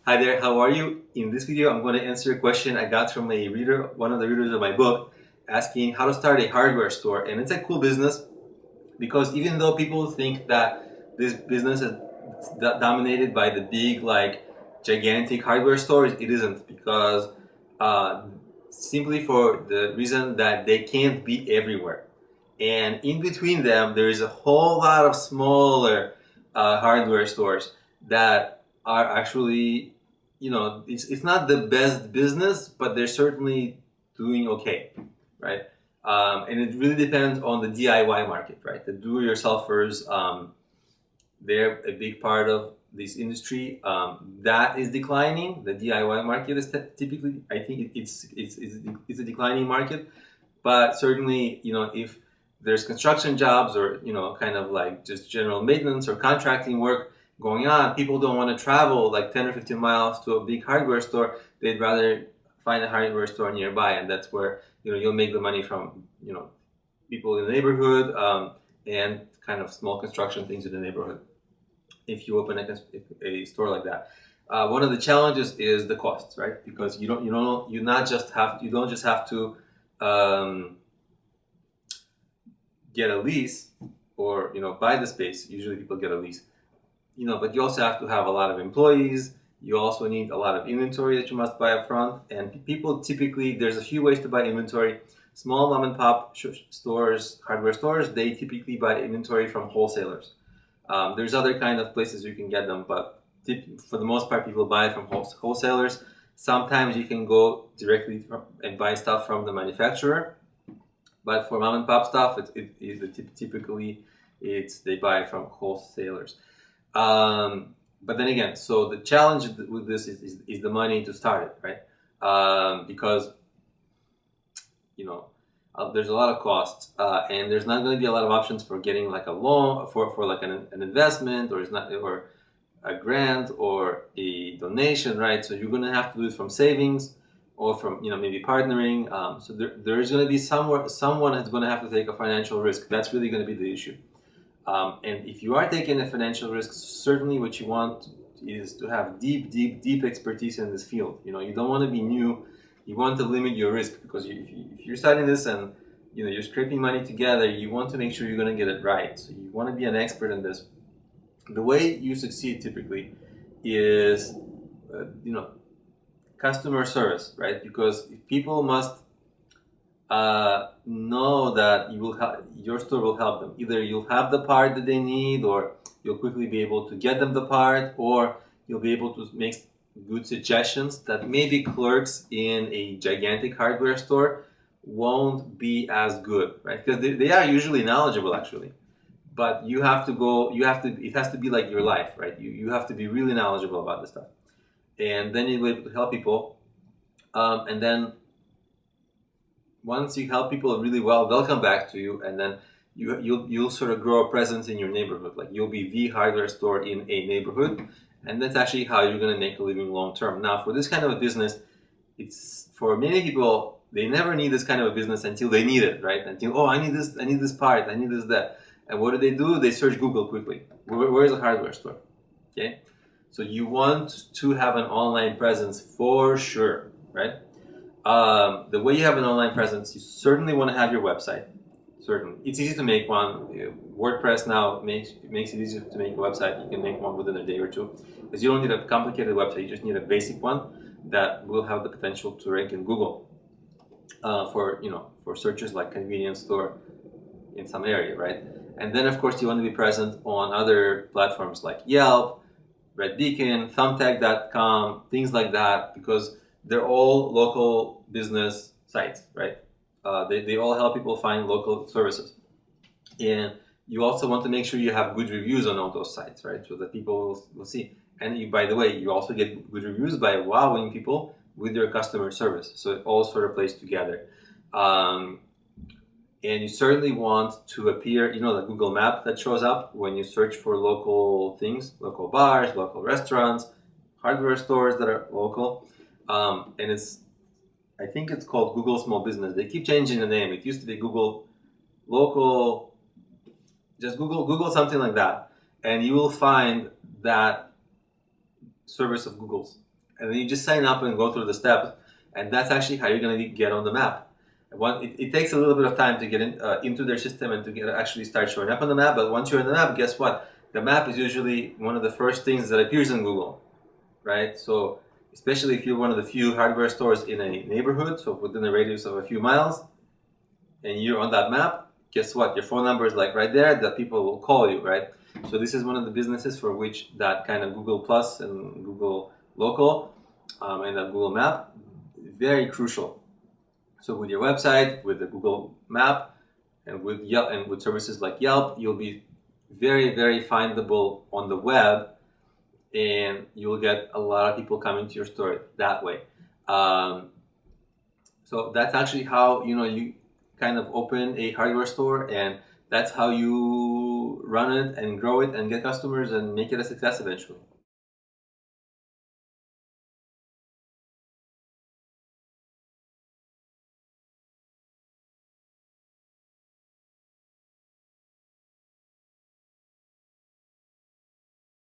Hi there, how are you? In this video, I'm going to answer a question I got from a reader, one of the readers of my book, asking how to start a hardware store. And it's a cool business because even though people think that this business is dominated by the big, like, gigantic hardware stores, it isn't, because uh, simply for the reason that they can't be everywhere. And in between them, there is a whole lot of smaller hardware stores that are actually, it's not the best business, but they're certainly doing okay, right? And it really depends on the DIY market, right? The do-it-yourselfers, they're a big part of this industry. That is declining. The DIY market is typically, I think it's a declining market, but certainly, if there's construction jobs or kind of like just general maintenance or contracting work going on, people don't want to travel like 10 or 15 miles to a big hardware store. They'd rather find a hardware store nearby, and that's where you'll make the money from people in the neighborhood, and kind of small construction things in the neighborhood if you open a store like that. One of the challenges is the costs, right? Because you don't just have to get a lease or buy the space. Usually people get a lease, but you also have to have a lot of employees. You also need a lot of inventory that you must buy up front. And people typically, there's a few ways to buy inventory. Small mom and pop stores, hardware stores, they typically buy inventory from wholesalers. There's other kind of places you can get them, but for the most part, people buy it from wholesalers. Sometimes you can go directly and buy stuff from the manufacturer, but for mom and pop stuff, typically they buy from wholesalers. But then again, so the challenge with this is the money to start it, right? Because there's a lot of costs, and there's not going to be a lot of options for getting like a loan for like an investment, or a grant or a donation, right? So you're going to have to do it from savings or from maybe partnering. So there is going to be someone is going to have to take a financial risk. That's really going to be the issue. And if you are taking a financial risk, certainly what you want is to have deep expertise in this field. You don't want to be new. You want to limit your risk, because if you're starting this and you're scraping money together, you want to make sure you're going to get it right. So you want to be an expert in this. The way you succeed typically is customer service, right? Because people must know that your store will help them. Either you'll have the part that they need, or you'll quickly be able to get them the part, or you'll be able to make good suggestions that maybe clerks in a gigantic hardware store won't be as good, right? Because they are usually knowledgeable, actually, but it has to be like your life, right? You have to be really knowledgeable about this stuff, and then you'll be able to help people, and then once you help people really well, they'll come back to you, and then you'll sort of grow a presence in your neighborhood. Like, you'll be the hardware store in a neighborhood, and that's actually how you're going to make a living long term. Now, for this kind of a business, it's for many people, they never need this kind of a business until they need it, right? Until, oh, I need this part, I need this, that. And what do? They search Google quickly. Where's a hardware store? Okay, so you want to have an online presence for sure, right? The way you have an online presence, you certainly want to have your website. Certainly, it's easy to make one. WordPress now makes it easy to make a website. You can make one within a day or two, because you don't need a complicated website. You just need a basic one that will have the potential to rank in Google for searches like convenience store in some area, right? And then, of course, you want to be present on other platforms like Yelp, Red Beacon, Thumbtack.com, things like that, because they're all local business sites, right? They all help people find local services. And you also want to make sure you have good reviews on all those sites, right? So that people will see. And by the way, you also get good reviews by wowing people with your customer service. So it all sort of plays together. And you certainly want to appear, the Google map that shows up when you search for local things, local bars, local restaurants, hardware stores that are local. And I think it's called Google Small Business. They keep changing the name. It used to be Google Local. Just Google something like that, and you will find that service of Google's. and then you just sign up and go through the steps, and that's actually how you're going to get on the map. It takes a little bit of time to get into their system and to actually start showing up on the map. But once you're on the map, guess what? The map is usually one of the first things that appears in Google, right? So especially if you're one of the few hardware stores in a neighborhood, so within a radius of a few miles, and you're on that map, guess what? Your phone number is like right there that people will call you, right? So this is one of the businesses for which that kind of Google Plus and Google Local and that Google Map, very crucial. So with your website, with the Google Map, and with Yelp, and with services like Yelp, you'll be very, very findable on the web, and you'll get a lot of people coming to your store that way. So that's actually how you kind of open a hardware store, and that's how you run it and grow it and get customers and make it a success eventually.